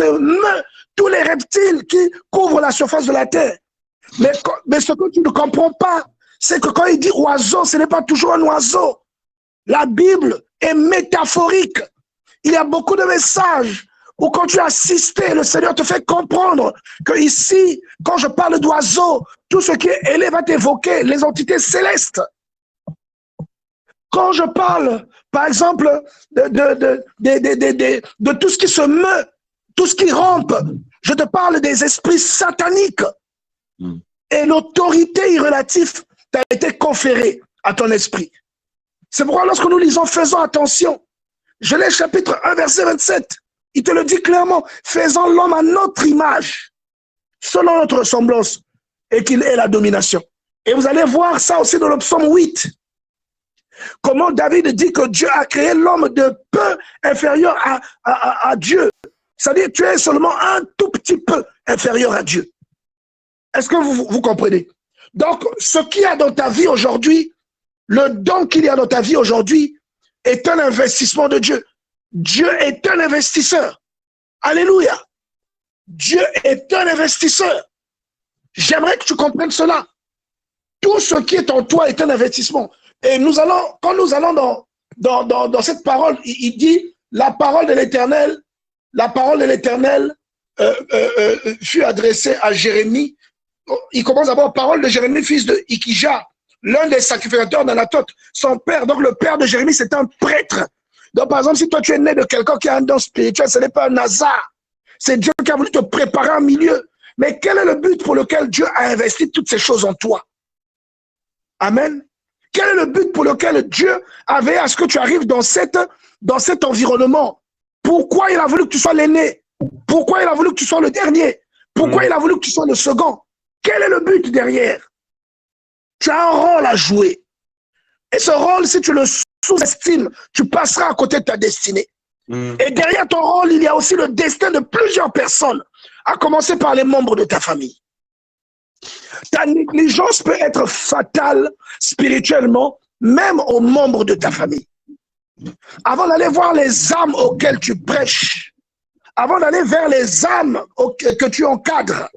meut, tous les reptiles qui couvrent la surface de la terre. Mais ce que tu ne comprends pas, c'est que quand il dit oiseau, ce n'est pas toujours un oiseau. La Bible est métaphorique. Il y a beaucoup de messages où quand tu as assisté, le Seigneur te fait comprendre que ici, quand je parle d'oiseaux, tout ce qui est élevé va t'évoquer les entités célestes. Quand je parle, par exemple, de tout ce qui se meut, tout ce qui rampe, je te parle des esprits sataniques. Et l'autorité irrelative t'a été conférée à ton esprit. C'est pourquoi lorsque nous lisons, faisons attention. Genèse chapitre 1, verset 27. Il te le dit clairement, faisons l'homme à notre image, selon notre ressemblance, et qu'il ait la domination. Et vous allez voir ça aussi dans le psaume 8. Comment David dit que Dieu a créé l'homme de peu inférieur à Dieu. C'est-à-dire tu es seulement un tout petit peu inférieur à Dieu. Est-ce que vous comprenez? Donc, ce qu'il y a dans ta vie aujourd'hui, le don qu'il y a dans ta vie aujourd'hui est un investissement de Dieu. Dieu est un investisseur. Alléluia. Dieu est un investisseur. J'aimerais que tu comprennes cela. Tout ce qui est en toi est un investissement. Et quand nous allons dans cette parole, il dit, la parole de l'Éternel fut adressée à Jérémie. Il commence d'abord parole de Jérémie, fils de Ikija, l'un des sacrificateurs d'Anatot, son père. Donc le père de Jérémie, c'est un prêtre. Donc par exemple, si toi tu es né de quelqu'un qui a un don spirituel, ce n'est pas un hasard. C'est Dieu qui a voulu te préparer un milieu. Mais quel est le but pour lequel Dieu a investi toutes ces choses en toi? Amen. Quel est le but pour lequel Dieu avait à ce que tu arrives dans cet environnement? Pourquoi il a voulu que tu sois l'aîné? Pourquoi il a voulu que tu sois le dernier? Pourquoi il a voulu que tu sois le second? Quel est le but derrière? Tu as un rôle à jouer. Et ce rôle, si tu le sous-estimes, tu passeras à côté de ta destinée. Et derrière ton rôle, il y a aussi le destin de plusieurs personnes, à commencer par les membres de ta famille. Ta négligence peut être fatale spirituellement, même aux membres de ta famille. Avant d'aller voir les âmes auxquelles tu prêches, avant d'aller vers les âmes que tu encadres,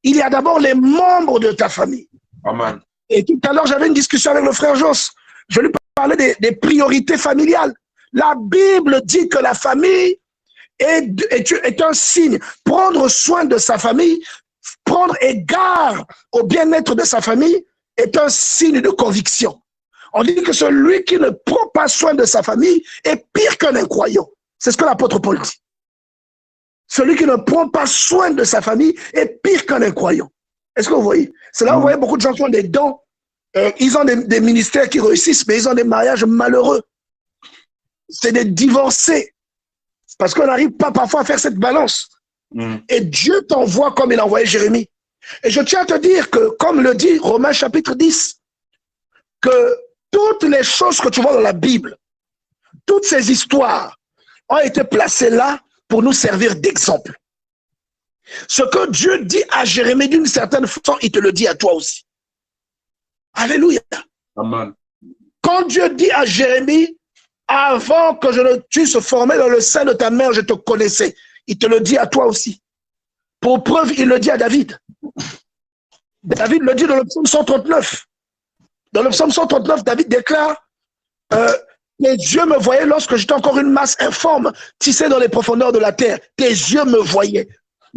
il y a d'abord les membres de ta famille. Amen. Et tout à l'heure, j'avais une discussion avec le frère Joss. Je lui parlais des priorités familiales. La Bible dit que la famille est un signe. Prendre soin de sa famille, prendre égard au bien-être de sa famille est un signe de conviction. On dit que celui qui ne prend pas soin de sa famille est pire qu'un incroyant. C'est ce que l'apôtre Paul dit. Celui qui ne prend pas soin de sa famille est pire qu'un incroyant. Est-ce que vous voyez? C'est là où vous voyez beaucoup de gens qui ont des dons. Ils ont des ministères qui réussissent, mais ils ont des mariages malheureux. C'est des divorcés. Parce qu'on n'arrive pas parfois à faire cette balance. Et Dieu t'envoie comme il a envoyé Jérémie. Et je tiens à te dire que, comme le dit Romains chapitre 10, que toutes les choses que tu vois dans la Bible, toutes ces histoires ont été placées là pour nous servir d'exemple. Ce que Dieu dit à Jérémie d'une certaine façon, il te le dit à toi aussi. Alléluia. Amen. Quand Dieu dit à Jérémie, avant que je ne t'eusse formé dans le sein de ta mère, je te connaissais, il te le dit à toi aussi. Pour preuve, il le dit à David. David le dit dans le psaume 139. Dans le psaume 139, David déclare tes yeux me voyaient lorsque j'étais encore une masse informe, tissée dans les profondeurs de la terre. Tes yeux me voyaient.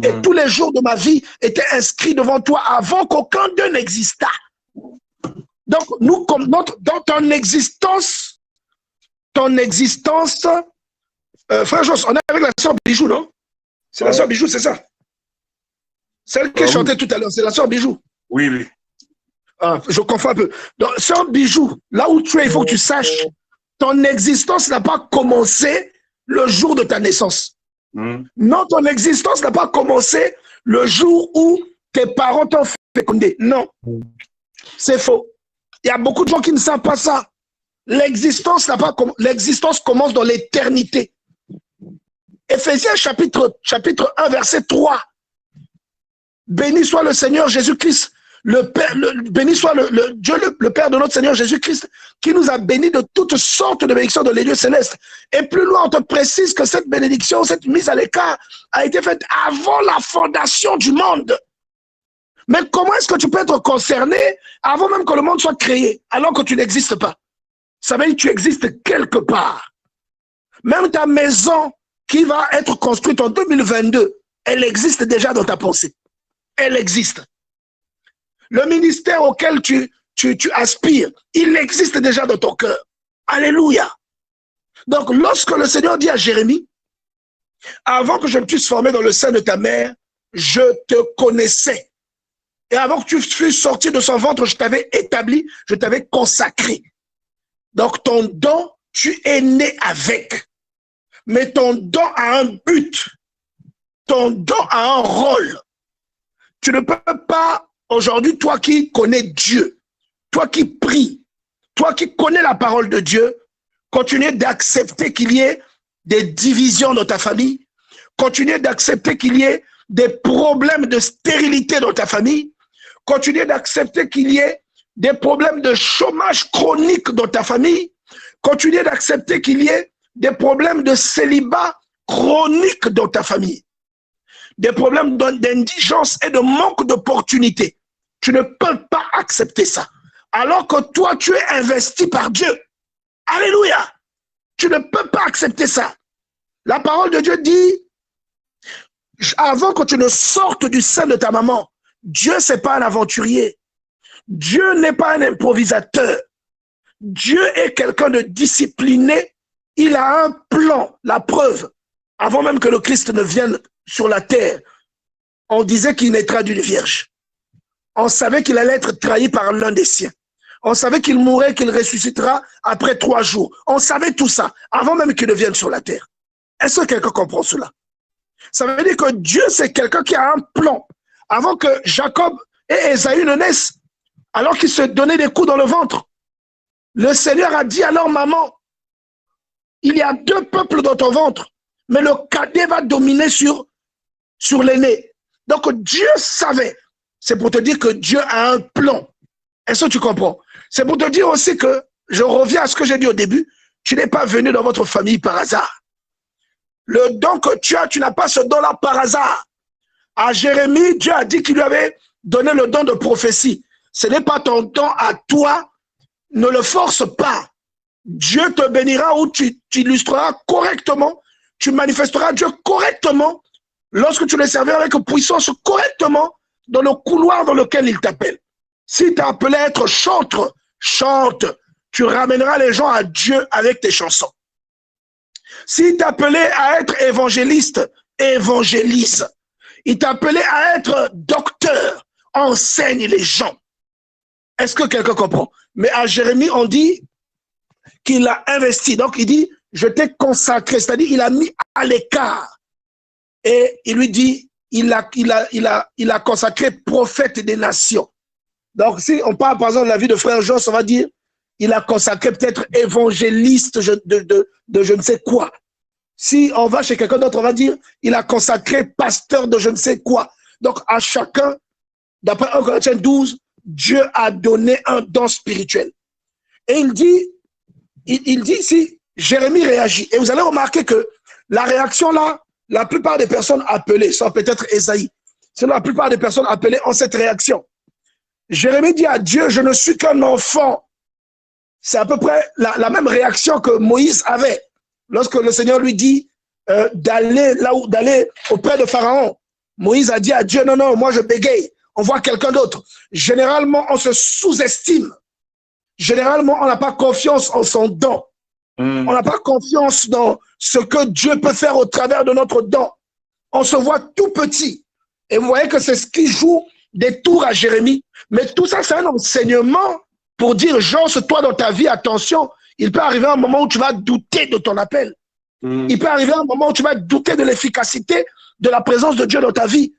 Et tous les jours de ma vie étaient inscrits devant toi avant qu'aucun d'eux n'existât. Donc, nous, dans ton existence, frère Jos, on est avec la sœur Bijou, non? C'est la sœur Bijou, c'est ça? Celle qui chantait tout à l'heure, c'est la sœur Bijou. Oui, oui. Ah, je confonds un peu. Donc, sœur Bijou, là où tu es, il faut que tu saches, ton existence n'a pas commencé le jour de ta naissance. Non, ton existence n'a pas commencé le jour où tes parents t'ont fécondé. Non, c'est faux. Il y a beaucoup de gens qui ne savent pas ça. L'existence commence dans l'éternité. Éphésiens chapitre 1, verset 3. Béni soit le Seigneur Jésus-Christ, béni soit Dieu, le Père de notre Seigneur Jésus-Christ, qui nous a bénis de toutes sortes de bénédictions dans les lieux célestes. Et plus loin, on te précise que cette bénédiction, cette mise à l'écart, a été faite avant la fondation du monde. Mais comment est-ce que tu peux être concerné avant même que le monde soit créé, alors que tu n'existes pas? Ça veut dire que tu existes quelque part. Même ta maison qui va être construite en 2022, elle existe déjà dans ta pensée. Elle existe. Le ministère auquel tu aspires, il existe déjà dans ton cœur. Alléluia. Donc, lorsque le Seigneur dit à Jérémie, avant que je ne puisse former dans le sein de ta mère, je te connaissais. Et avant que tu fusses sorti de son ventre, je t'avais établi, je t'avais consacré. Donc, ton don, tu es né avec. Mais ton don a un but. Ton don a un rôle. Tu ne peux pas, aujourd'hui, toi qui connais Dieu, toi qui pries, toi qui connais la parole de Dieu, continuer d'accepter qu'il y ait des divisions dans ta famille, continuer d'accepter qu'il y ait des problèmes de stérilité dans ta famille, continuer d'accepter qu'il y ait des problèmes de chômage chronique dans ta famille, continuer d'accepter qu'il y ait des problèmes de célibat chronique dans ta famille, des problèmes d'indigence et de manque d'opportunité. Tu ne peux pas accepter ça. Alors que toi, tu es investi par Dieu. Alléluia. Tu ne peux pas accepter ça. La parole de Dieu dit, avant que tu ne sortes du sein de ta maman, Dieu, ce n'est pas un aventurier. Dieu n'est pas un improvisateur. Dieu est quelqu'un de discipliné. Il a un plan, la preuve. Avant même que le Christ ne vienne sur la terre, on disait qu'il naîtra d'une vierge. On savait qu'il allait être trahi par l'un des siens. On savait qu'il mourrait, qu'il ressuscitera après 3 jours. On savait tout ça, avant même qu'il ne vienne sur la terre. Est-ce que quelqu'un comprend cela? Ça veut dire que Dieu, c'est quelqu'un qui a un plan. Avant que Jacob et Ésaü ne naissent, alors qu'ils se donnaient des coups dans le ventre, le Seigneur a dit à leur maman, il y a 2 peuples dans ton ventre, mais le cadet va dominer sur l'aîné. Donc Dieu savait. C'est pour te dire que Dieu a un plan. Est-ce que tu comprends? C'est pour te dire aussi que, je reviens à ce que j'ai dit au début, tu n'es pas venu dans votre famille par hasard. Le don que tu as, tu n'as pas ce don-là par hasard. À Jérémie, Dieu a dit qu'il lui avait donné le don de prophétie. Ce n'est pas ton don à toi, ne le force pas. Dieu te bénira ou tu illustreras correctement, tu manifesteras Dieu correctement lorsque tu le serviras avec puissance correctement dans le couloir dans lequel il t'appelle. Si tu es appelé à être chantre, chante. Tu ramèneras les gens à Dieu avec tes chansons. Si tu es appelé à être évangéliste, évangélise. Il t'a appelé à être docteur, enseigne les gens. Est-ce que quelqu'un comprend? Mais à Jérémie, on dit qu'il a investi. Donc, il dit, je t'ai consacré. C'est-à-dire, il a mis à l'écart. Et il lui dit, il a consacré prophète des nations. Donc, si on parle par exemple de la vie de frère Jean, on va dire, il a consacré peut-être évangéliste de je ne sais quoi. Si on va chez quelqu'un d'autre, on va dire, il a consacré pasteur de je ne sais quoi. Donc, à chacun, d'après 1 Corinthiens 12, Dieu a donné un don spirituel. Et il dit ici, Jérémie réagit. Et vous allez remarquer que la réaction là, la plupart des personnes appelées, sauf peut-être Ésaïe, sinon la plupart des personnes appelées ont cette réaction. Jérémie dit à Dieu, je ne suis qu'un enfant. C'est à peu près la même réaction que Moïse avait lorsque le Seigneur lui dit d'aller auprès de Pharaon. Moïse a dit à Dieu, non, non, moi je bégaye. On voit quelqu'un d'autre. Généralement, on se sous-estime. Généralement, on n'a pas confiance en son don. On n'a pas confiance dans ce que Dieu peut faire au travers de notre don. On se voit tout petit. Et vous voyez que c'est ce qui joue des tours à Jérémie. Mais tout ça, c'est un enseignement pour dire, Jean, toi dans ta vie, attention, il peut arriver un moment où tu vas douter de ton appel. Il peut arriver un moment où tu vas douter de l'efficacité de la présence de Dieu dans ta vie.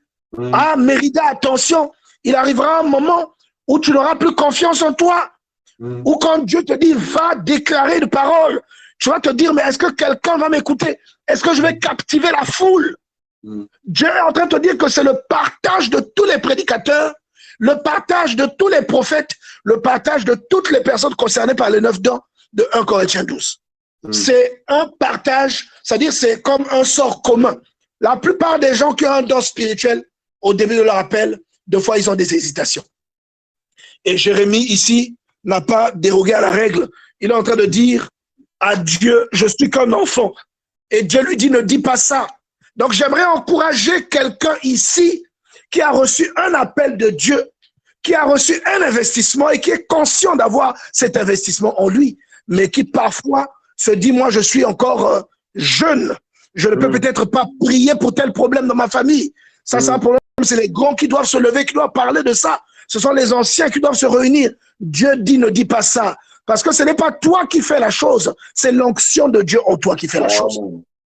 Ah, Mérida, attention, il arrivera un moment où tu n'auras plus confiance en toi. Ou quand Dieu te dit, va déclarer une parole, tu vas te dire, mais est-ce que quelqu'un va m'écouter? Est-ce que je vais captiver la foule? Dieu est en train de te dire que c'est le partage de tous les prédicateurs, le partage de tous les prophètes, le partage de toutes les personnes concernées par les 9 dons de 1 Corinthiens 12. C'est un partage, c'est-à-dire c'est comme un sort commun. La plupart des gens qui ont un don spirituel, au début de leur appel, deux fois ils ont des hésitations. Et Jérémie ici n'a pas dérogé à la règle. Il est en train de dire à Dieu, je suis qu'un enfant. Et Dieu lui dit, ne dis pas ça. Donc j'aimerais encourager quelqu'un ici qui a reçu un appel de Dieu, qui a reçu un investissement et qui est conscient d'avoir cet investissement en lui, mais qui parfois se dit, moi je suis encore jeune, je ne peux peut-être pas prier pour tel problème dans ma famille. Ça, c'est un problème, c'est les grands qui doivent se lever, qui doivent parler de ça. Ce sont les anciens qui doivent se réunir. Dieu dit, ne dis pas ça. Parce que ce n'est pas toi qui fais la chose, c'est l'onction de Dieu en toi qui fait la chose.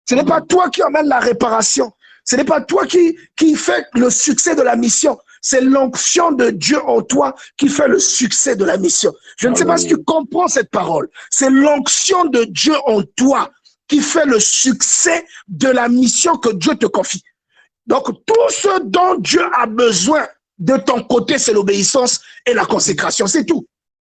Ce n'est pas toi qui emmène la réparation. Ce n'est pas toi qui fait le succès de la mission. C'est l'onction de Dieu en toi qui fait le succès de la mission. Je ne sais pas si tu comprends cette parole. C'est l'onction de Dieu en toi qui fait le succès de la mission que Dieu te confie. Donc, tout ce dont Dieu a besoin de ton côté, c'est l'obéissance et la consécration. C'est tout.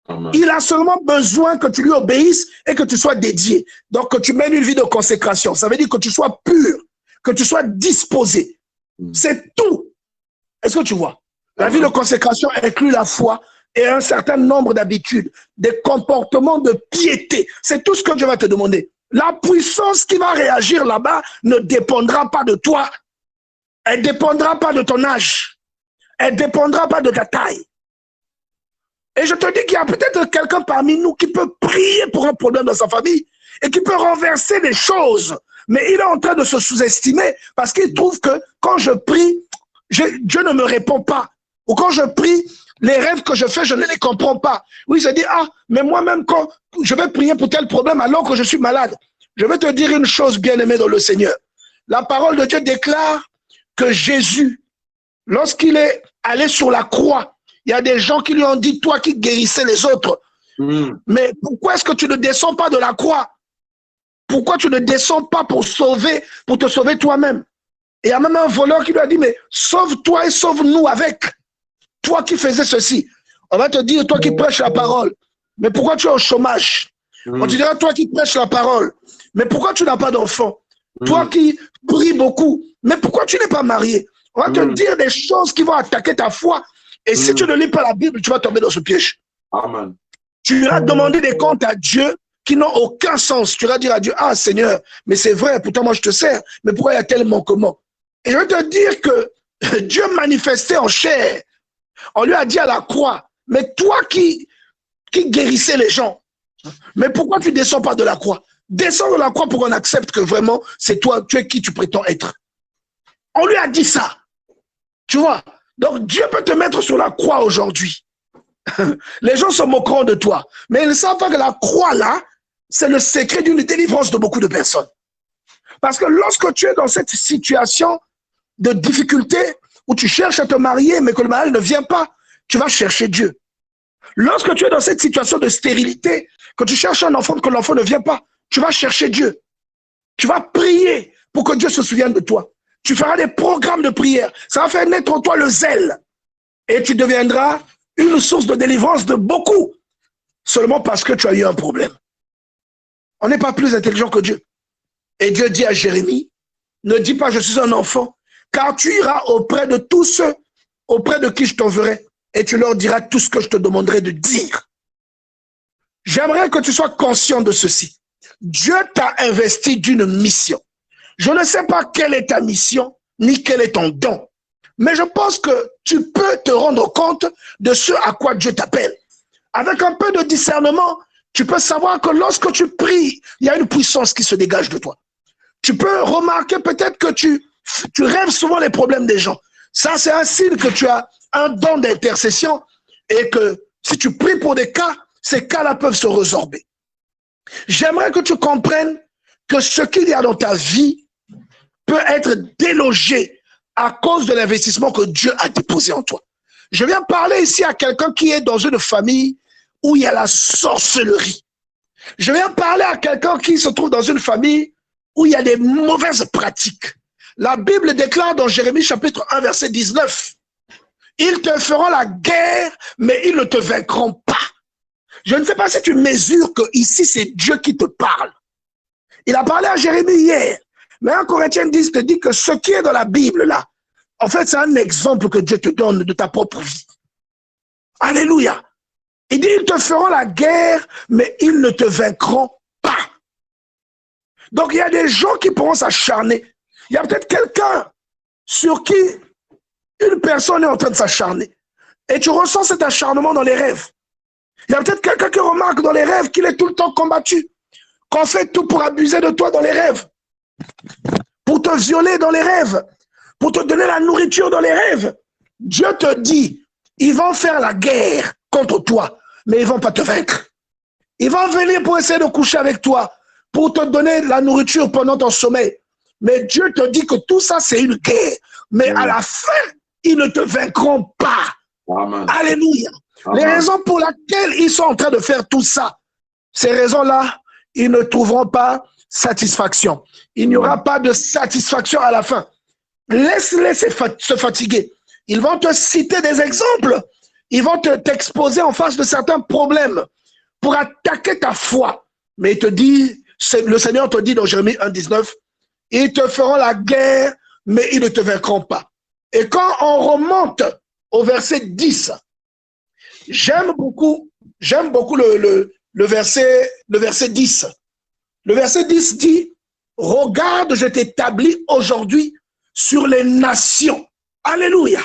Amen. Il a seulement besoin que tu lui obéisses et que tu sois dédié. Donc, que tu mènes une vie de consécration. Ça veut dire que tu sois pur, que tu sois disposé. C'est tout. Est-ce que tu vois? La vie de consécration inclut la foi et un certain nombre d'habitudes, des comportements de piété. C'est tout ce que Dieu va te demander. La puissance qui va réagir là-bas ne dépendra pas de toi. Elle ne dépendra pas de ton âge. Elle ne dépendra pas de ta taille. Et je te dis qu'il y a peut-être quelqu'un parmi nous qui peut prier pour un problème dans sa famille et qui peut renverser les choses. Mais il est en train de se sous-estimer parce qu'il trouve que quand je prie, Dieu ne me répond pas. Ou quand je prie, les rêves que je fais, je ne les comprends pas. Oui, je dis, ah, mais moi-même, quand je vais prier pour tel problème alors que je suis malade, je vais te dire une chose, bien-aimée dans le Seigneur. La parole de Dieu déclare que Jésus, lorsqu'il est allé sur la croix, il y a des gens qui lui ont dit, toi qui guérissais les autres, mais pourquoi est-ce que tu ne descends pas de la croix? Pourquoi tu ne descends pas pour te sauver toi-même? Et il y a même un voleur qui lui a dit, mais sauve-toi et sauve-nous avec. Toi qui faisais ceci. On va te dire, toi qui prêches la parole, mais pourquoi tu es au chômage? On te dira, toi qui prêches la parole, mais pourquoi tu n'as pas d'enfant? Toi qui pries beaucoup, mais pourquoi tu n'es pas marié? On va te dire des choses qui vont attaquer ta foi. Et si tu ne lis pas la Bible, tu vas tomber dans ce piège. Amen. Tu vas demander des comptes à Dieu qui n'ont aucun sens. Tu vas dire à Dieu, ah Seigneur, mais c'est vrai, pourtant moi je te sers, mais pourquoi il y a tel manquement? Et je vais te dire que Dieu manifestait en chair. On lui a dit à la croix, mais toi qui guérissais les gens, mais pourquoi tu ne descends pas de la croix? Descends de la croix pour qu'on accepte que vraiment c'est toi, tu es qui tu prétends être. On lui a dit ça. Tu vois? Donc Dieu peut te mettre sur la croix aujourd'hui. Les gens se moqueront de toi. Mais ils ne savent pas que la croix là, c'est le secret d'une délivrance de beaucoup de personnes. Parce que lorsque tu es dans cette situation de difficulté, où tu cherches à te marier, mais que le mariage ne vient pas, tu vas chercher Dieu. Lorsque tu es dans cette situation de stérilité, que tu cherches un enfant, que l'enfant ne vient pas, tu vas chercher Dieu. Tu vas prier pour que Dieu se souvienne de toi. Tu feras des programmes de prière. Ça va faire naître en toi le zèle. Et tu deviendras une source de délivrance de beaucoup. Seulement parce que tu as eu un problème. On n'est pas plus intelligent que Dieu. Et Dieu dit à Jérémie, ne dis pas je suis un enfant, car tu iras auprès de tous ceux auprès de qui je t'enverrai et tu leur diras tout ce que je te demanderai de dire. J'aimerais que tu sois conscient de ceci. Dieu t'a investi d'une mission. Je ne sais pas quelle est ta mission, ni quel est ton don. Mais je pense que tu peux te rendre compte de ce à quoi Dieu t'appelle. Avec un peu de discernement, tu peux savoir que lorsque tu pries, il y a une puissance qui se dégage de toi. Tu peux remarquer peut-être que tu rêves souvent les problèmes des gens. Ça, c'est un signe que tu as un don d'intercession et que si tu pries pour des cas, ces cas-là peuvent se résorber. J'aimerais que tu comprennes que ce qu'il y a dans ta vie peut être délogé à cause de l'investissement que Dieu a déposé en toi. Je viens parler ici à quelqu'un qui est dans une famille où il y a la sorcellerie. Je viens parler à quelqu'un qui se trouve dans une famille où il y a des mauvaises pratiques. La Bible déclare dans Jérémie chapitre 1 verset 19 Ils te feront la guerre, mais ils ne te vaincront pas. Je ne sais pas si tu mesures que ici c'est Dieu qui te parle. Il a parlé à Jérémie hier. Mais 1 Corinthiens 10 te dit que ce qui est dans la Bible là, en fait, c'est un exemple que Dieu te donne de ta propre vie. Alléluia. Il dit, ils te feront la guerre, mais ils ne te vaincront pas. Donc, il y a des gens qui pourront s'acharner. Il y a peut-être quelqu'un sur qui une personne est en train de s'acharner. Et tu ressens cet acharnement dans les rêves. Il y a peut-être quelqu'un qui remarque dans les rêves qu'il est tout le temps combattu. Qu'on fait tout pour abuser de toi dans les rêves. Pour te violer dans les rêves. Pour te donner la nourriture dans les rêves. Dieu te dit, ils vont faire la guerre contre toi, mais ils ne vont pas te vaincre. Ils vont venir pour essayer de coucher avec toi, pour te donner la nourriture pendant ton sommeil. Mais Dieu te dit que tout ça, c'est une guerre. Mais à la fin, ils ne te vaincront pas. Amen. Alléluia. Amen. Les raisons pour lesquelles ils sont en train de faire tout ça, ces raisons-là, ils ne trouveront pas satisfaction. Il n'y aura pas de satisfaction à la fin. Laisse-les se fatiguer. Ils vont te citer des exemples. Ils vont t'exposer en face de certains problèmes pour attaquer ta foi. Mais il te dit, le Seigneur te dit dans Jérémie 1,19, ils te feront la guerre, mais ils ne te vaincront pas. Et quand on remonte au verset 10, j'aime beaucoup le verset 10. Le verset 10 dit, regarde, je t'établis aujourd'hui sur les nations. Alléluia.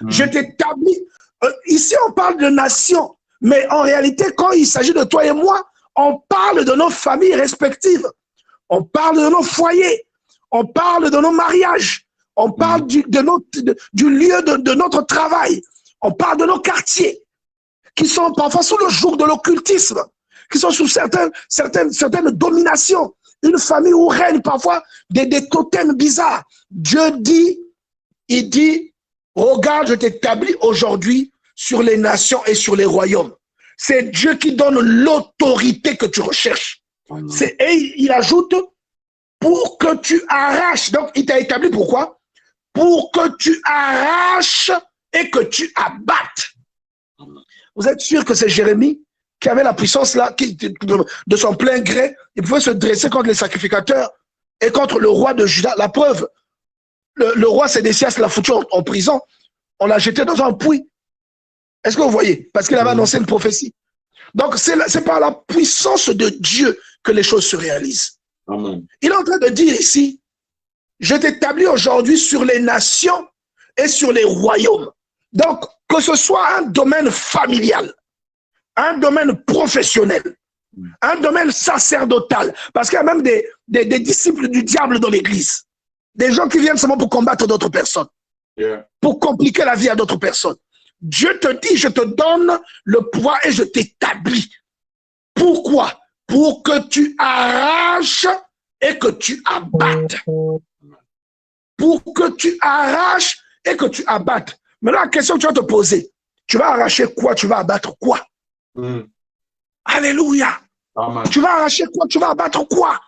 Je t'établis. Ici, on parle de nations. Mais en réalité, quand il s'agit de toi et moi, on parle de nos familles respectives. On parle de nos foyers. On parle de nos mariages. On parle du lieu de notre travail. On parle de nos quartiers qui sont parfois sous le joug de l'occultisme, qui sont sous certaines dominations. Une famille où règnent parfois des totems bizarres. Dieu dit, il dit, regarde, je t'établis aujourd'hui sur les nations et sur les royaumes. C'est Dieu qui donne l'autorité que tu recherches. Et il ajoute, pour que tu arraches. Donc, il t'a établi pourquoi? Pour que tu arraches et que tu abattes. Vous êtes sûr que c'est Jérémie qui avait la puissance là, de son plein gré, il pouvait se dresser contre les sacrificateurs et contre le roi de Juda. La preuve, le roi Sédécias l'a foutu en prison. On l'a jeté dans un puits. Est-ce que vous voyez? Parce qu'il avait annoncé une prophétie. Donc, c'est par la puissance de Dieu que les choses se réalisent. Amen. Il est en train de dire ici, je t'établis aujourd'hui sur les nations et sur les royaumes. Donc, que ce soit un domaine familial, un domaine professionnel, un domaine sacerdotal, parce qu'il y a même des disciples du diable dans l'église, des gens qui viennent seulement pour combattre d'autres personnes, pour compliquer la vie à d'autres personnes. Dieu te dit, je te donne le pouvoir et je t'établis. Pourquoi? Pour que tu arraches et que tu abattes. Pour que tu arraches et que tu abattes. Maintenant, la question que tu vas te poser, tu vas arracher quoi? Tu vas abattre quoi? Alléluia. Amen. Tu vas arracher quoi? Tu vas abattre quoi?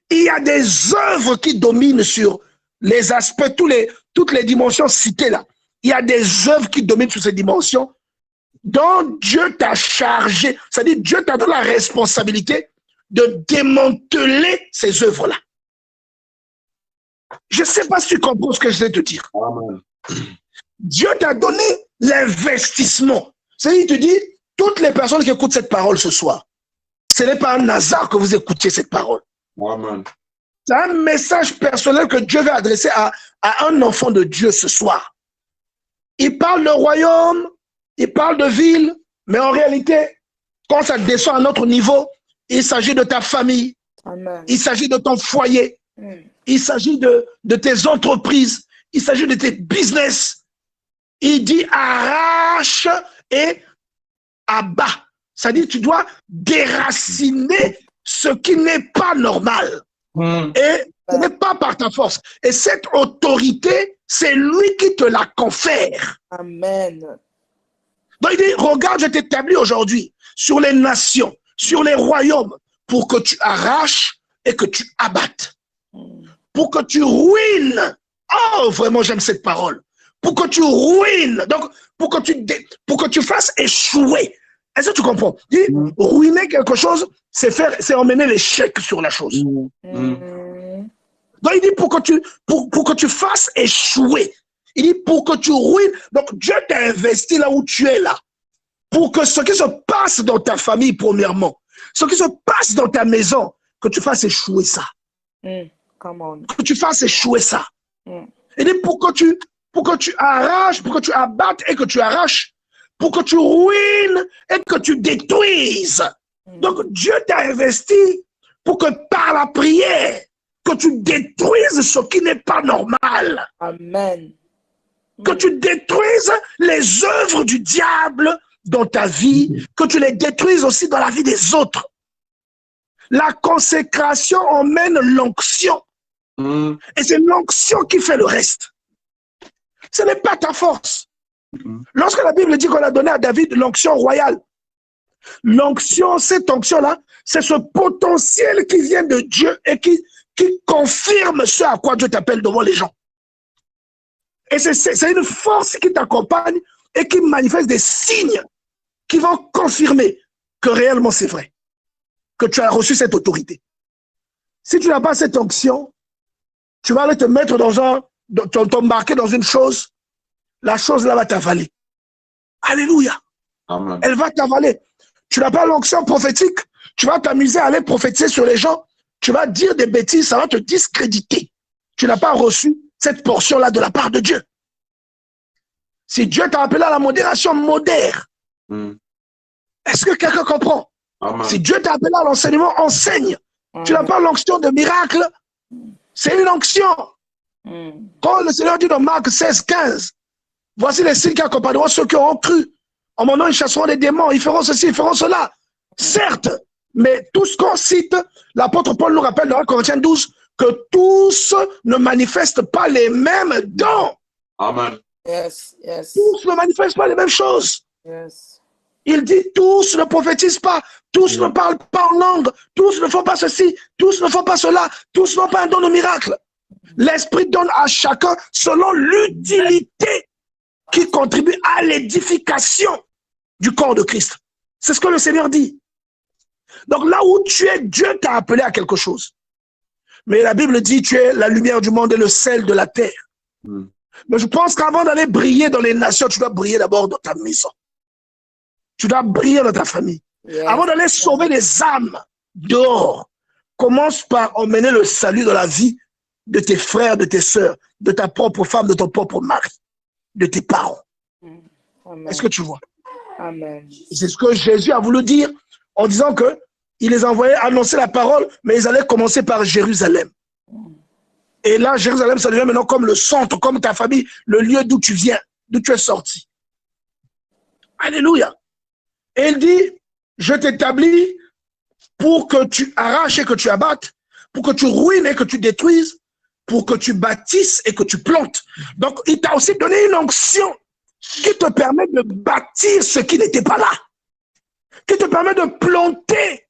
Il y a des œuvres qui dominent sur les aspects, toutes les dimensions citées là. Il y a des œuvres qui dominent sur ces dimensions dont Dieu t'a chargé. C'est-à-dire, Dieu t'a donné la responsabilité de démanteler ces œuvres-là. Je ne sais pas si tu comprends ce que je vais te dire. Amen. Dieu t'a donné l'investissement. C'est-à-dire, il te dit, toutes les personnes qui écoutent cette parole ce soir, ce n'est pas un hasard que vous écoutiez cette parole. Amen. C'est un message personnel que Dieu veut adresser à un enfant de Dieu ce soir. Il parle de royaume, il parle de ville, mais en réalité, quand ça descend à notre niveau, il s'agit de ta famille, Amen. Il s'agit de ton foyer, il s'agit de tes entreprises, il s'agit de tes business. Il dit arrache et abat. C'est-à-dire tu dois déraciner ce qui n'est pas normal. Et ce n'est pas par ta force. Et cette autorité, c'est lui qui te la confère. Amen. Donc il dit, regarde, je t'établis aujourd'hui sur les nations, sur les royaumes, pour que tu arraches et que tu abattes. Pour que tu ruines. Oh, vraiment, j'aime cette parole. pour que tu ruines, donc pour que tu fasses échouer. Est-ce que tu comprends? Dit, ruiner quelque chose, c'est emmener l'échec sur la chose. Donc il dit pour que tu fasses échouer. Il dit pour que tu ruines. Donc Dieu t'a investi là où tu es là. Pour que ce qui se passe dans ta famille, premièrement, ce qui se passe dans ta maison, que tu fasses échouer ça. Come on. Que tu fasses échouer ça. Il dit pour que tu arraches, pour que tu abattes et que tu arraches, pour que tu ruines et que tu détruises. Donc Dieu t'a investi pour que par la prière, que tu détruises ce qui n'est pas normal. Amen. Que tu détruises les œuvres du diable dans ta vie, que tu les détruises aussi dans la vie des autres. La consécration emmène l'onction. Et c'est l'onction qui fait le reste. Ce n'est pas ta force. Lorsque la Bible dit qu'on a donné à David l'onction royale, l'onction, cette onction-là, c'est ce potentiel qui vient de Dieu et qui confirme ce à quoi Dieu t'appelle devant les gens. Et c'est une force qui t'accompagne et qui manifeste des signes qui vont confirmer que réellement c'est vrai, que tu as reçu cette autorité. Si tu n'as pas cette onction, tu vas aller te mettre t'embarquer dans une chose, la chose là va t'avaler. Alléluia. Amen. Elle va t'avaler. Tu n'as pas l'onction prophétique, tu vas t'amuser à aller prophétiser sur les gens, tu vas dire des bêtises, ça va te discréditer. Tu n'as pas reçu cette portion-là de la part de Dieu. Si Dieu t'a appelé à la modération, modère. Est-ce que quelqu'un comprend? Amen. Si Dieu t'a appelé à l'enseignement, enseigne. Tu n'as pas l'onction de miracle, c'est une onction. Quand le Seigneur dit dans Marc 16, 15, voici les signes qui accompagneront ceux qui auront cru. En mon nom, ils chasseront les démons, ils feront ceci, ils feront cela. Certes, mais tout ce qu'on cite, l'apôtre Paul nous rappelle dans 1 Corinthiens 12 que tous ne manifestent pas les mêmes dons. Amen. Yes, yes. Tous ne manifestent pas les mêmes choses. Yes. Il dit tous ne prophétisent pas, tous ne parlent pas en langue, tous ne font pas ceci, tous ne font pas cela, tous n'ont pas un don de miracle. L'Esprit donne à chacun selon l'utilité qui contribue à l'édification du corps de Christ. C'est ce que le Seigneur dit. Donc là où tu es, Dieu t'a appelé à quelque chose. Mais la Bible dit tu es la lumière du monde et le sel de la terre. Mais je pense qu'avant d'aller briller dans les nations, tu dois briller d'abord dans ta maison. Tu dois briller dans ta famille. Avant d'aller sauver les âmes dehors, commence par emmener le salut dans la vie de tes frères, de tes sœurs, de ta propre femme, de ton propre mari, de tes parents. Est-ce que tu vois? Amen. C'est ce que Jésus a voulu dire en disant que il les envoyait annoncer la parole, mais ils allaient commencer par Jérusalem. Et là, Jérusalem, ça devient maintenant comme le centre, comme ta famille, le lieu d'où tu viens, d'où tu es sorti. Alléluia. Et il dit, je t'établis pour que tu arraches et que tu abattes, pour que tu ruines et que tu détruises, pour que tu bâtisses et que tu plantes. Donc, il t'a aussi donné une onction qui te permet de bâtir ce qui n'était pas là, qui te permet de planter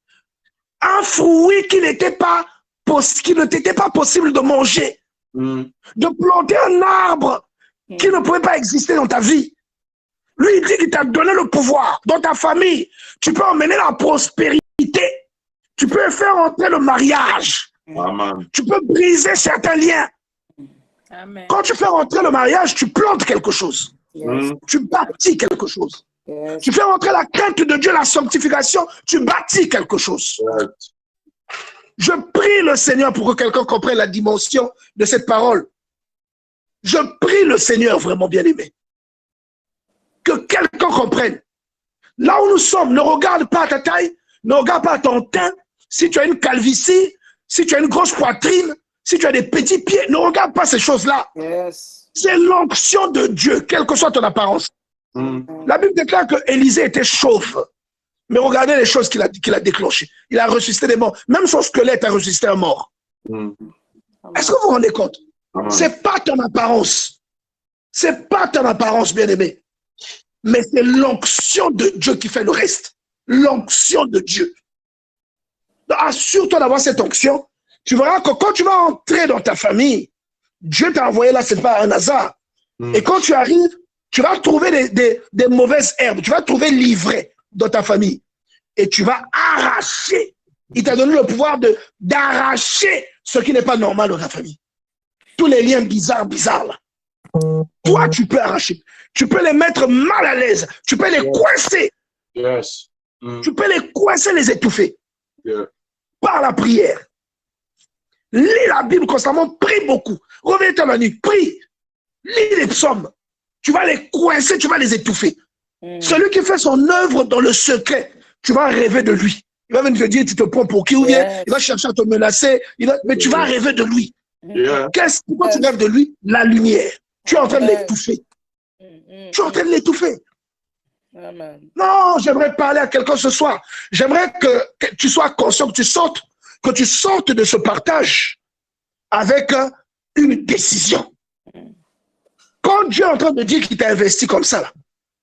un fruit qui n'était pas possible de manger, de planter un arbre qui ne pouvait pas exister dans ta vie. Lui, il dit qu'il t'a donné le pouvoir dans ta famille. Tu peux emmener la prospérité. Tu peux faire entrer le mariage. Amen. Tu peux briser certains liens. Amen. Quand tu fais rentrer le mariage, tu plantes quelque chose. Yes. Tu bâtis quelque chose. Yes. Tu fais rentrer la crainte de Dieu, la sanctification, tu bâtis quelque chose. Je prie le Seigneur pour que quelqu'un comprenne la dimension de cette parole. Je prie le Seigneur vraiment bien aimé. Que quelqu'un comprenne. Là où nous sommes, ne regarde pas ta taille, ne regarde pas ton teint. Si tu as une calvitie, si tu as une grosse poitrine, si tu as des petits pieds, ne regarde pas ces choses-là. Yes. C'est l'onction de Dieu, quelle que soit ton apparence. La Bible déclare que Élisée était chauve. Mais regardez les choses qu'il a déclenchées. Il a ressuscité des morts. Même son squelette a ressuscité un mort. Est-ce que vous vous rendez compte? C'est pas ton apparence. C'est pas ton apparence, bien-aimé. Mais c'est l'onction de Dieu qui fait le reste. L'onction de Dieu. Donc, assure-toi d'avoir cette onction. Tu verras que quand tu vas entrer dans ta famille, Dieu t'a envoyé là, c'est pas un hasard. Et quand tu arrives, tu vas trouver des mauvaises herbes. Tu vas trouver l'ivraie dans ta famille. Et tu vas arracher. Il t'a donné le pouvoir d'arracher ce qui n'est pas normal dans ta famille. Tous les liens bizarres là. Toi, tu peux arracher. Tu peux les mettre mal à l'aise. Tu peux les coincer. Yes. Tu peux les coincer, les étouffer. Yeah. Par la prière. Lis la Bible constamment, prie beaucoup. Reviens-toi la nuit, prie. Lis les psaumes. Tu vas les coincer, tu vas les étouffer. Celui qui fait son œuvre dans le secret, tu vas rêver de lui. Il va venir te dire, tu te prends pour qui ou bien, il va chercher à te menacer, mais tu vas rêver de lui. Yeah. Pourquoi tu rêves de lui? La lumière. Tu es en train de l'étouffer. Tu es en train de l'étouffer. Non, j'aimerais parler à quelqu'un ce soir. J'aimerais que tu sois conscient, que tu sortes de ce partage avec une décision. Quand Dieu est en train de dire qu'il t'a investi comme ça, là,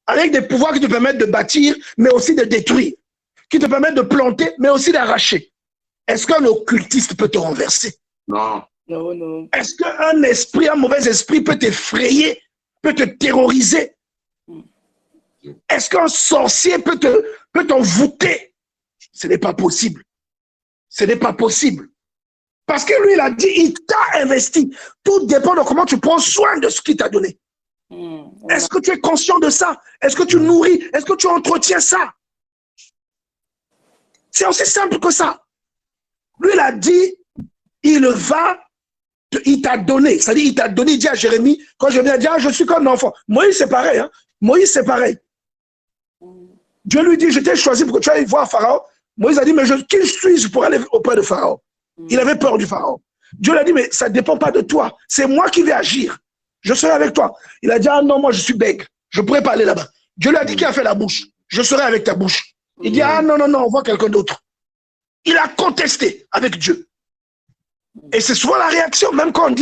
avec des pouvoirs qui te permettent de bâtir, mais aussi de détruire, qui te permettent de planter, mais aussi d'arracher, est-ce qu'un occultiste peut te renverser? Non. Non, non. Est-ce qu'un esprit, un mauvais esprit peut t'effrayer, peut te terroriser? Est-ce qu'un sorcier peut t'envoûter? Ce n'est pas possible. Ce n'est pas possible. Parce que lui, il a dit, il t'a investi. Tout dépend de comment tu prends soin de ce qu'il t'a donné. Est-ce que tu es conscient de ça? Est-ce que tu nourris? Est-ce que tu entretiens ça? C'est aussi simple que ça. Lui, il a dit, il t'a donné. C'est-à-dire, il t'a donné, il dit à Jérémie, quand Jérémie a dit, ah, je suis comme un enfant. Moïse, c'est pareil. Hein? Moïse, c'est pareil. Dieu lui dit, je t'ai choisi pour que tu ailles voir Pharaon. Moïse a dit, mais qui suis-je pour aller auprès de Pharaon? Il avait peur du Pharaon. Dieu lui a dit, mais ça ne dépend pas de toi. C'est moi qui vais agir. Je serai avec toi. Il a dit, ah non, moi je suis bègue. Je ne pourrais pas aller là-bas. Dieu lui a dit, qui a fait la bouche? Je serai avec ta bouche. Il dit, ah non, non, non, on voit quelqu'un d'autre. Il a contesté avec Dieu. Et c'est souvent la réaction, même quand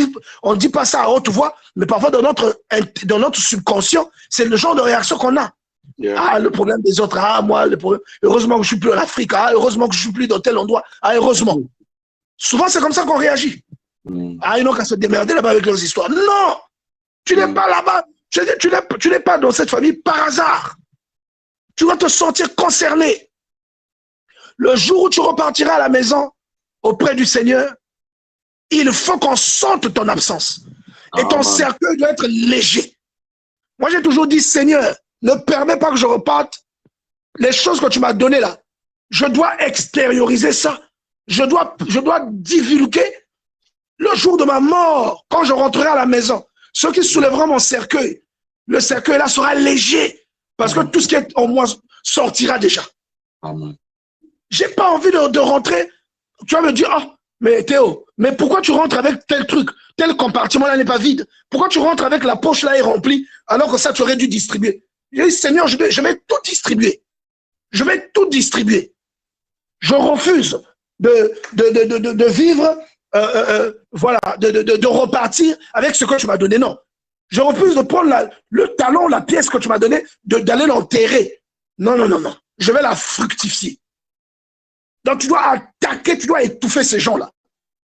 on dit pas ça à haute voix, mais parfois dans notre subconscient, c'est le genre de réaction qu'on a. Yeah. Ah, le problème des autres, ah, moi, le problème, heureusement que je ne suis plus en Afrique, ah, heureusement que je ne suis plus dans tel endroit, ah, heureusement. Souvent, c'est comme ça qu'on réagit. Ah, ils n'ont qu'à se démerder là-bas avec leurs histoires. Non! Tu n'es pas là-bas. Tu n'es pas dans cette famille par hasard. Tu vas te sentir concerné. Le jour où tu repartiras à la maison auprès du Seigneur, il faut qu'on sente ton absence. Et ton cercueil doit être léger. Moi, j'ai toujours dit, Seigneur, ne permets pas que je reparte. Les choses que tu m'as données là, je dois extérioriser ça. Je dois divulguer le jour de ma mort, quand je rentrerai à la maison. Ceux qui soulèveront mon cercueil, le cercueil là sera léger. Parce que tout ce qui est en moi sortira déjà. J'ai pas envie de rentrer. Tu vas me dire, oh, mais Théo, mais pourquoi tu rentres avec tel truc? Tel compartiment là n'est pas vide. Pourquoi tu rentres avec la poche là est remplie alors que ça tu aurais dû distribuer? J'ai dit, Seigneur, je vais tout distribuer. Je vais tout distribuer. Je refuse de vivre, voilà, de repartir avec ce que tu m'as donné. Non. Je refuse de prendre le talon, la pièce que tu m'as donnée, d'aller l'enterrer. Non, non, non, non. Je vais la fructifier. Donc tu dois attaquer, tu dois étouffer ces gens-là.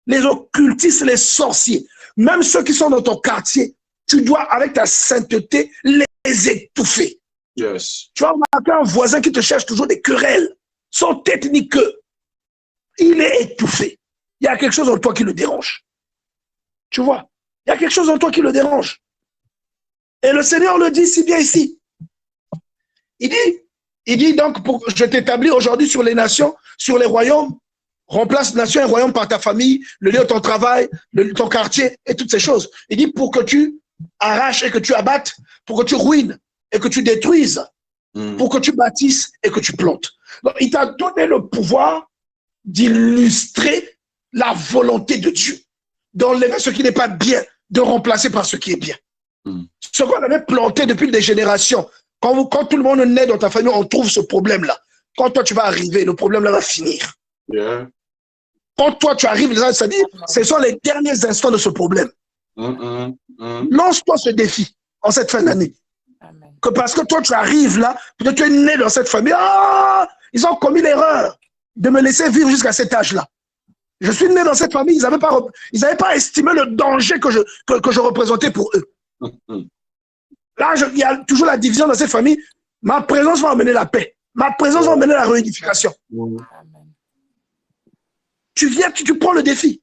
Les occultistes, les sorciers, même ceux qui sont dans ton quartier, tu dois, avec ta sainteté, les étouffer. Yes. Tu vas remarquer un voisin qui te cherche toujours des querelles. Son technique, il est étouffé. Il y a quelque chose en toi qui le dérange. Tu vois, il y a quelque chose en toi qui le dérange. Et le Seigneur le dit si bien ici. Il dit donc, je t'établis aujourd'hui sur les nations, sur les royaumes, remplace nation et royaume par ta famille, le lieu de ton travail, ton quartier et toutes ces choses. Il dit pour que tu arraches et que tu abattes, pour que tu ruines et que tu détruises, pour que tu bâtisses et que tu plantes. Donc, il t'a donné le pouvoir d'illustrer la volonté de Dieu, d'enlever ce qui n'est pas bien, de remplacer par ce qui est bien. Ce qu'on avait planté depuis des générations, quand tout le monde naît dans ta famille, on trouve ce problème-là. Quand toi, tu vas arriver, le problème-là va finir. Yeah. Quand toi, tu arrives, ça dit, ce sont les derniers instants de ce problème. Lance-toi ce défi en cette fin d'année. Que parce que toi, tu arrives là, peut-être tu es né dans cette famille, ah, ils ont commis l'erreur de me laisser vivre jusqu'à cet âge-là. Je suis né dans cette famille, ils n'avaient pas estimé le danger que je représentais pour eux. Là, il y a toujours la division dans cette famille. Ma présence va amener la paix. Ma présence va amener la réunification. Amen. Tu viens, tu prends le défi.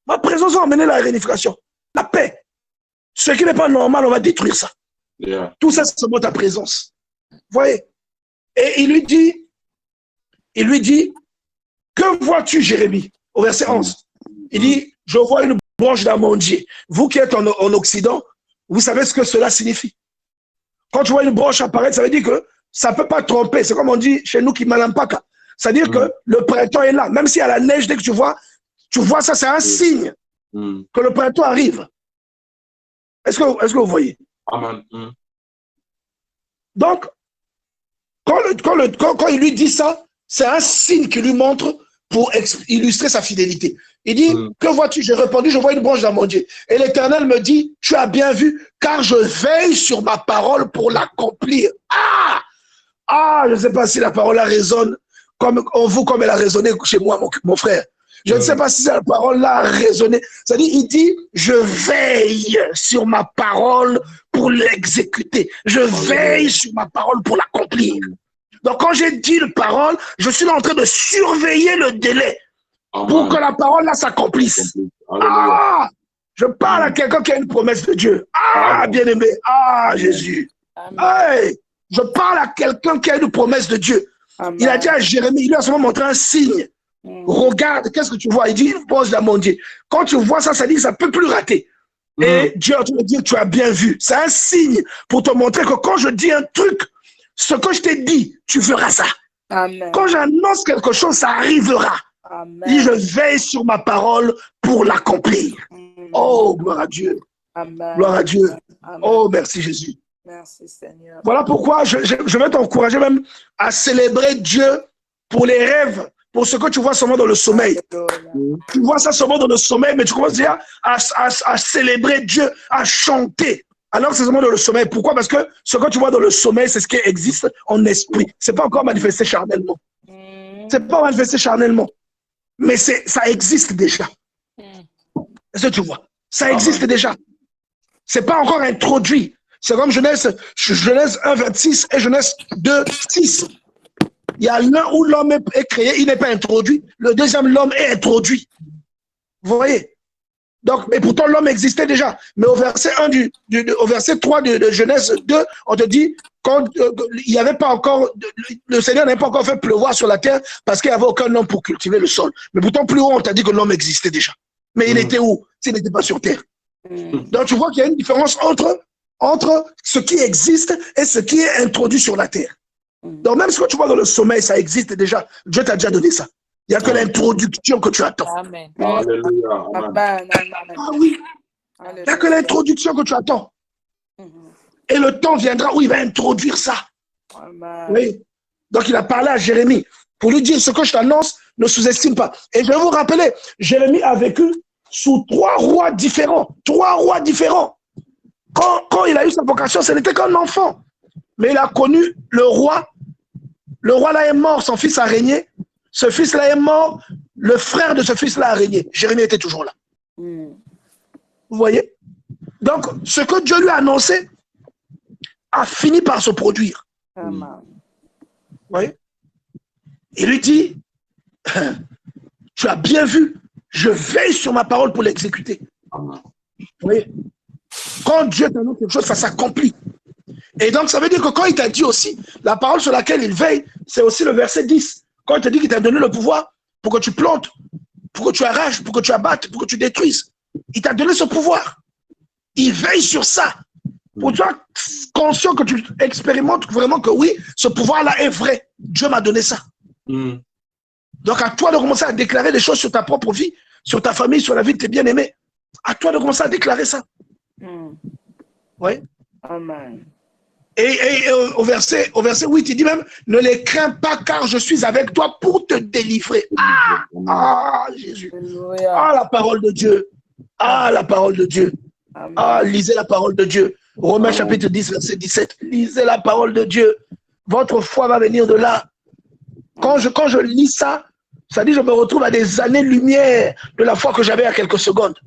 Ma présence va amener la réunification. La paix. Ce qui n'est pas normal, on va détruire ça. Yeah. Tout ça, c'est seulement ta présence. Vous voyez? Et il lui dit, que vois-tu, Jérémie? Au verset 11. Il dit, je vois une branche d'amandier. Vous qui êtes en Occident, vous savez ce que cela signifie. Quand tu vois une branche apparaître, ça veut dire que ça ne peut pas tromper. C'est comme on dit chez nous qui malampaka. C'est-à-dire que le printemps est là. Même s'il y a la neige, dès que tu vois ça, c'est un signe que le printemps arrive. Est-ce que vous voyez? Amen. Donc, quand il lui dit ça, c'est un signe qu'il lui montre pour illustrer sa fidélité. Il dit, que vois-tu? J'ai répondu, je vois une branche d'amandier. Et l'Éternel me dit, tu as bien vu, car je veille sur ma parole pour l'accomplir. Je ne sais pas si la parole résonne comme elle a résonné chez moi, mon frère. Je ne sais pas si cette parole-là a résonné. C'est-à-dire, il dit, je veille sur ma parole pour l'exécuter. Je veille sur ma parole pour l'accomplir. Donc, quand j'ai dit une parole, je suis en train de surveiller le délai pour que la parole-là s'accomplisse. Je parle à quelqu'un qui a une promesse de Dieu. Bien-aimé. Jésus. Hey, je parle à quelqu'un qui a une promesse de Dieu. Amen. Il a dit à Jérémie, il lui a seulement montré un signe. Regarde, qu'est-ce que tu vois? Il dit, une branche d'amandier. Quand tu vois ça, ça dit que ça ne peut plus rater. Et Dieu a dit, tu as bien vu. C'est un signe pour te montrer que quand je dis un truc, ce que je t'ai dit, tu feras ça. Amen. Quand j'annonce quelque chose, ça arrivera. Amen. Et je veille sur ma parole pour l'accomplir. Oh, gloire à Dieu. Amen. Gloire à Dieu. Amen. Oh, merci Jésus. Merci Seigneur. Voilà pourquoi je vais t'encourager même à célébrer Dieu pour les rêves, pour ce que tu vois seulement dans le sommeil. Tu vois ça seulement dans le sommeil, mais tu commences déjà à célébrer Dieu, à chanter. Alors c'est seulement dans le sommeil. Pourquoi? Parce que ce que tu vois dans le sommeil, c'est ce qui existe en esprit. Ce n'est pas encore manifesté charnellement. Ce n'est pas manifesté charnellement. Mais ça existe déjà. Est-ce que tu vois? Ça existe déjà. Ce n'est pas encore introduit. C'est comme Genèse 1, 26 et Genèse 2, 6. Il y a l'un où l'homme est créé, il n'est pas introduit. Le deuxième, l'homme est introduit. Vous voyez? Donc, mais pourtant, l'homme existait déjà. Mais au verset 3 de Genèse 2, on te dit, quand il n'y avait pas encore, le Seigneur n'avait pas encore fait pleuvoir sur la terre parce qu'il n'y avait aucun homme pour cultiver le sol. Mais pourtant, plus haut, on t'a dit que l'homme existait déjà. Mais il était où? S'il n'était pas sur terre. Donc, tu vois qu'il y a une différence entre ce qui existe et ce qui est introduit sur la terre. Donc, même ce que tu vois dans le sommeil, ça existe déjà. Dieu t'a déjà donné ça. Il n'y a que l'introduction que tu attends. Amen. Alléluia. Amen. Oui. Il n'y a que l'introduction que tu attends. Et le temps viendra où il va introduire ça. Amen. Oui. Donc, il a parlé à Jérémie pour lui dire ce que je t'annonce, ne sous-estime pas. Et je vais vous rappeler, Jérémie a vécu sous 3 rois différents. 3 rois différents. Quand il a eu sa vocation, ce n'était qu'un enfant. Mais il a connu le roi. Le roi là est mort, son fils a régné. Ce fils-là est mort, le frère de ce fils-là a régné. Jérémie était toujours là. Vous voyez? Donc, ce que Dieu lui a annoncé a fini par se produire. Amen. Vous voyez? Il lui dit, tu as bien vu, je veille sur ma parole pour l'exécuter. Vous voyez? Quand Dieu t'annonce quelque chose, ça s'accomplit. Et donc, ça veut dire que quand il t'a dit aussi, la parole sur laquelle il veille, c'est aussi le verset 10. Quand il t'a dit qu'il t'a donné le pouvoir pour que tu plantes, pour que tu arraches, pour que tu abattes, pour que tu détruises. Il t'a donné ce pouvoir. Il veille sur ça. Pour que tu sois conscient que tu expérimentes vraiment que oui, ce pouvoir-là est vrai. Dieu m'a donné ça. Donc, à toi de commencer à déclarer des choses sur ta propre vie, sur ta famille, sur la vie de tes bien-aimés. À toi de commencer à déclarer ça. Oui. Amen. Et au verset 8, il dit même, ne les crains pas car je suis avec toi pour te délivrer. Jésus. Alléluia. La parole de Dieu. La parole de Dieu. Amen. Lisez la parole de Dieu. Romains chapitre 10, verset 17. Lisez la parole de Dieu. Votre foi va venir de là. Quand je lis ça, ça dit je me retrouve à des années-lumière de la foi que j'avais à quelques secondes.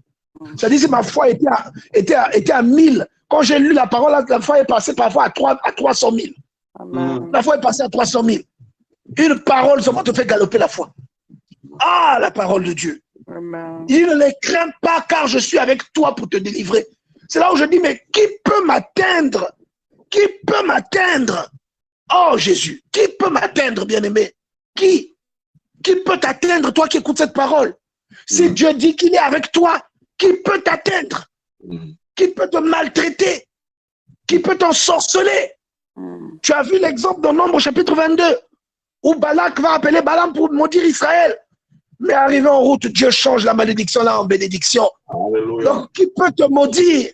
Ça dit si ma foi était à 1000, Quand j'ai lu la parole, la foi est passée parfois à 300 000. Amen. La foi est passée à 300 000. Une parole seulement te fait galoper la foi. Ah, la parole de Dieu. Amen. Il ne les craint pas car je suis avec toi pour te délivrer. C'est là où je dis, mais qui peut m'atteindre? Qui peut m'atteindre? Oh Jésus, qui peut m'atteindre, bien-aimé? Qui peut t'atteindre, toi qui écoutes cette parole? Si Dieu dit qu'il est avec toi, qui peut t'atteindre? Qui peut te maltraiter? Qui peut t'ensorceler? Tu as vu l'exemple dans Nombre chapitre 22, où Balak va appeler Balaam pour maudire Israël. Mais arrivé en route, Dieu change la malédiction là en bénédiction. Alléluia. Donc, qui peut te maudire?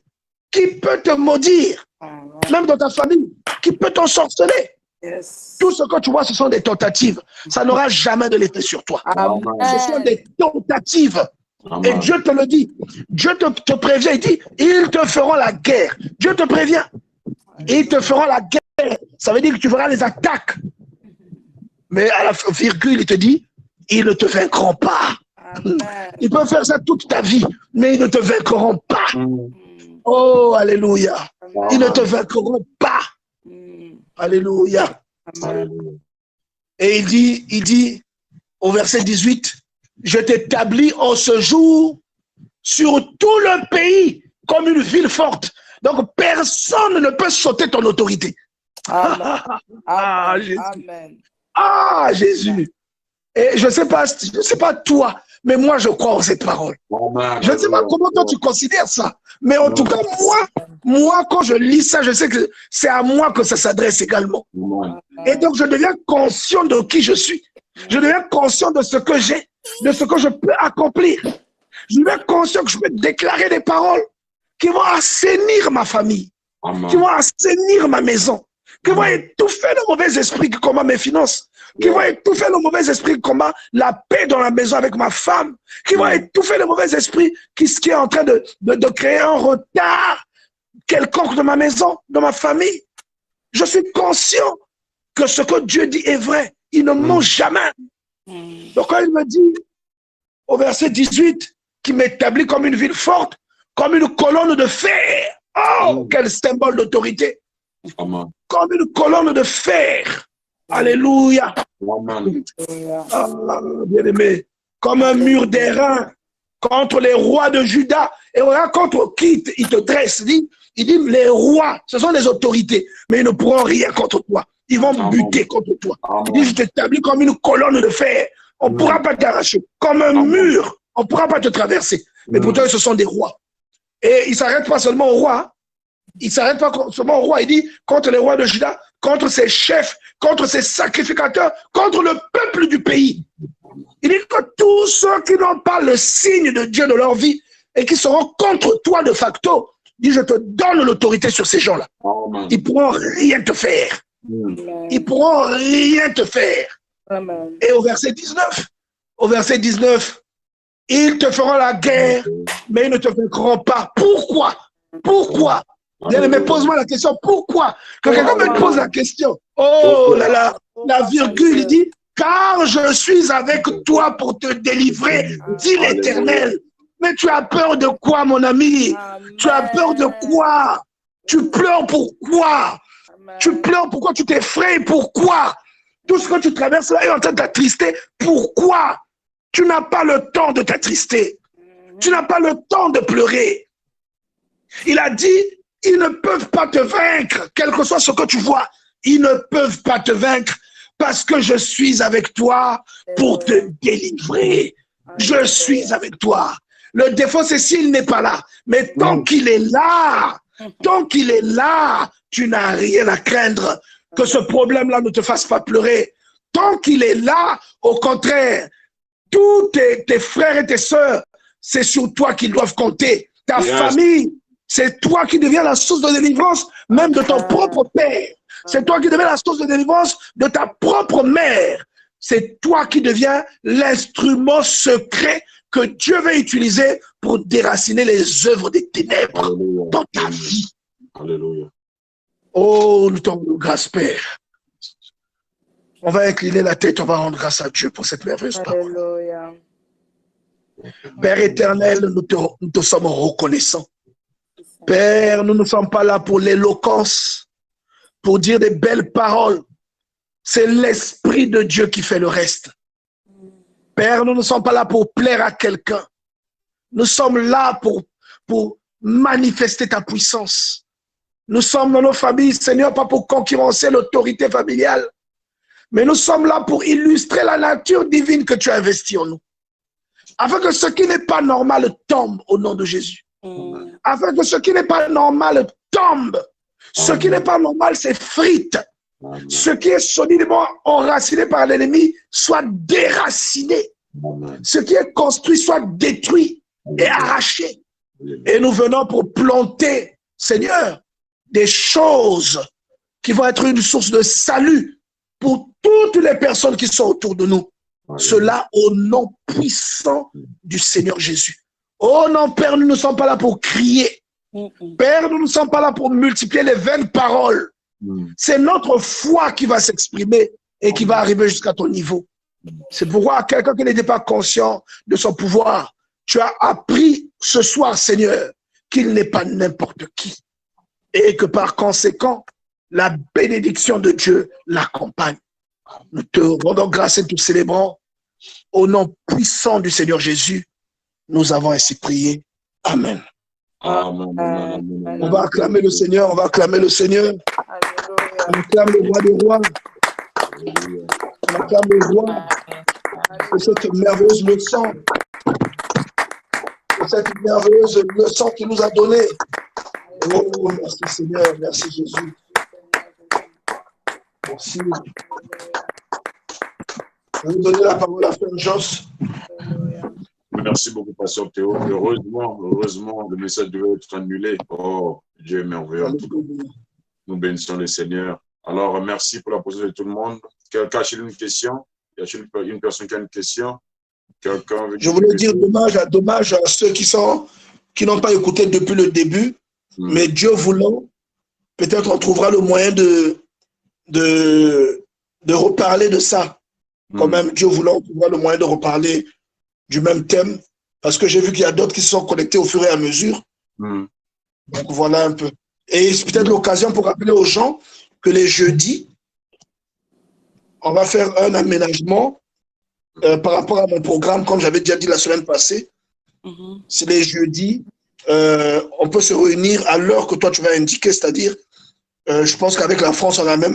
Qui peut te maudire? Amen. Même dans ta famille, qui peut t'ensorceler? Yes. Tout ce que tu vois, ce sont des tentatives. Ça n'aura jamais de l'effet sur toi. Amen. Ce sont des tentatives. Et Amen. Dieu te le dit. Dieu te prévient. Il dit, ils te feront la guerre. Dieu te prévient. Ils te feront la guerre. Ça veut dire que tu verras les attaques. Mais à la virgule, il te dit, ils ne te vaincront pas. Amen. Ils peuvent faire ça toute ta vie, mais ils ne te vaincront pas. Oh, alléluia. Ils ne te vaincront pas. Alléluia. Amen. Et il dit au verset 18, je t'établis en ce jour sur tout le pays comme une ville forte. Donc personne ne peut sauter ton autorité. Amen. Ah, Amen. Jésus. Amen. Ah, Jésus. Et je ne sais pas toi, mais moi je crois en cette parole. Amen. Je ne sais pas comment toi tu considères ça, mais en tout cas moi quand je lis ça, je sais que c'est à moi que ça s'adresse également. Amen. Et donc je deviens conscient de qui je suis. Je deviens conscient de ce que j'ai, de ce que je peux accomplir. Je deviens conscient que je peux déclarer des paroles qui vont assainir ma famille, Amen. qui vont assainir ma maison, qui vont étouffer le mauvais esprit qui combat mes finances, qui vont étouffer le mauvais esprit qui combat la paix dans la maison avec ma femme, qui vont étouffer le mauvais esprit qui est en train de créer un retard quelconque de ma maison, de ma famille. Je suis conscient que ce que Dieu dit est vrai. Il ne ment jamais. Donc quand il me dit au verset 18 qu'il m'établit comme une ville forte, comme une colonne de fer. Oh, quel symbole d'autorité. Amen. Comme une colonne de fer. Alléluia. Amen. Ah, bien-aimé. Comme un mur d'airain contre les rois de Juda. Et regarde contre qui il te dresse. Il dit, les rois, ce sont les autorités, mais ils ne pourront rien contre toi. Ils vont buter contre toi. Il dit, je t'établis comme une colonne de fer. On ne pourra pas t'arracher. Comme un mur, on ne pourra pas te traverser. Mais pourtant, ce sont des rois. Et il ne s'arrête pas seulement au roi. Il ne s'arrête pas seulement au roi. Il dit, contre les rois de Juda, contre ses chefs, contre ses sacrificateurs, contre le peuple du pays. Il dit que tous ceux qui n'ont pas le signe de Dieu de leur vie et qui seront contre toi de facto, il dit, je te donne l'autorité sur ces gens-là. Ils ne pourront rien te faire. Ils ne pourront rien te faire. Amen. Et au verset 19, ils te feront la guerre, mais ils ne te vaincront pas. Pourquoi? Pourquoi? Bien-aimé, pose-moi la question. Pourquoi? Que quelqu'un me pose la question. Oh là là, la virgule, il dit, car je suis avec toi pour te délivrer, dit l'Éternel. Mais tu as peur de quoi, mon ami? Tu as peur de quoi? Tu pleures pourquoi? Tu pleures pourquoi? Tu t'effraies pourquoi? Tout ce que tu traverses là est en train de t'attrister. Pourquoi? Tu n'as pas le temps de t'attrister. Tu n'as pas le temps de pleurer. Il a dit, ils ne peuvent pas te vaincre, quel que soit ce que tu vois. Ils ne peuvent pas te vaincre parce que je suis avec toi pour te délivrer. Je suis avec toi. Le défaut, c'est s'il n'est pas là. Mais tant qu'il est là, tu n'as rien à craindre. Que ce problème-là ne te fasse pas pleurer. Tant qu'il est là, au contraire, tous tes frères et tes sœurs, c'est sur toi qu'ils doivent compter. Ta famille, c'est toi qui deviens la source de délivrance, même de ton propre père. C'est toi qui deviens la source de délivrance de ta propre mère. C'est toi qui deviens l'instrument secret que Dieu va utiliser pour déraciner les œuvres des ténèbres dans ta vie. Alléluia. Oh, nous t'en rendons grâce, Père. On va incliner la tête, on va rendre grâce à Dieu pour cette merveilleuse parole. Père éternel, nous te sommes reconnaissants Père, nous ne sommes pas là pour l'éloquence, pour dire des belles paroles. C'est l'Esprit de Dieu qui fait le reste. Père, nous ne sommes pas là pour plaire à quelqu'un. Nous sommes là pour manifester ta puissance. Nous sommes dans nos familles, Seigneur, pas pour concurrencer l'autorité familiale, mais nous sommes là pour illustrer la nature divine que tu as investie en nous. Afin que ce qui n'est pas normal tombe au nom de Jésus. Afin que ce qui n'est pas normal tombe. Ce qui n'est pas normal s'effrite. Ce qui est solidement enraciné par l'ennemi soit déraciné. Ce qui est construit soit détruit et arraché. Et nous venons pour planter, Seigneur, des choses qui vont être une source de salut pour toutes les personnes qui sont autour de nous. Cela au nom puissant du Seigneur Jésus. Oh non, Père, nous ne sommes pas là pour crier. Père, nous ne sommes pas là pour multiplier les vaines paroles. C'est notre foi qui va s'exprimer et qui va arriver jusqu'à ton niveau. C'est pourquoi quelqu'un qui n'était pas conscient de son pouvoir, tu as appris ce soir, Seigneur, qu'il n'est pas n'importe qui. Et que par conséquent, la bénédiction de Dieu l'accompagne. Nous te rendons grâce et nous te célébrons. Au nom puissant du Seigneur Jésus, nous avons ainsi prié. Amen. Amen. On va acclamer le Seigneur, on va acclamer le Seigneur. On acclame le roi des rois. On acclame le roi pour cette merveilleuse leçon. Pour cette merveilleuse leçon qu'il nous a donnée. Oh, merci Seigneur, merci Jésus. Merci. Je vais vous donner la parole à Frère Joss. Merci beaucoup, Pasteur Théo. Heureusement, le message devait être annulé. Oh, Dieu est merveilleux. Nous bénissons le Seigneur. Alors, merci pour la position de tout le monde. Quelqu'un a une question? Y a-t-il une personne qui a une question? Je voulais dire dommage à ceux qui n'ont pas écouté depuis le début, mais Dieu voulant, peut-être on trouvera le moyen de reparler de ça. Quand même, Dieu voulant, on trouvera le moyen de reparler du même thème, parce que j'ai vu qu'il y a d'autres qui se sont connectés au fur et à mesure. Donc voilà un peu. Et c'est peut-être l'occasion pour rappeler aux gens que les jeudis, on va faire un aménagement par rapport à mon programme, comme j'avais déjà dit la semaine passée. C'est les jeudis, on peut se réunir à l'heure que toi tu vas indiquer, c'est-à-dire, je pense qu'avec la France, on a même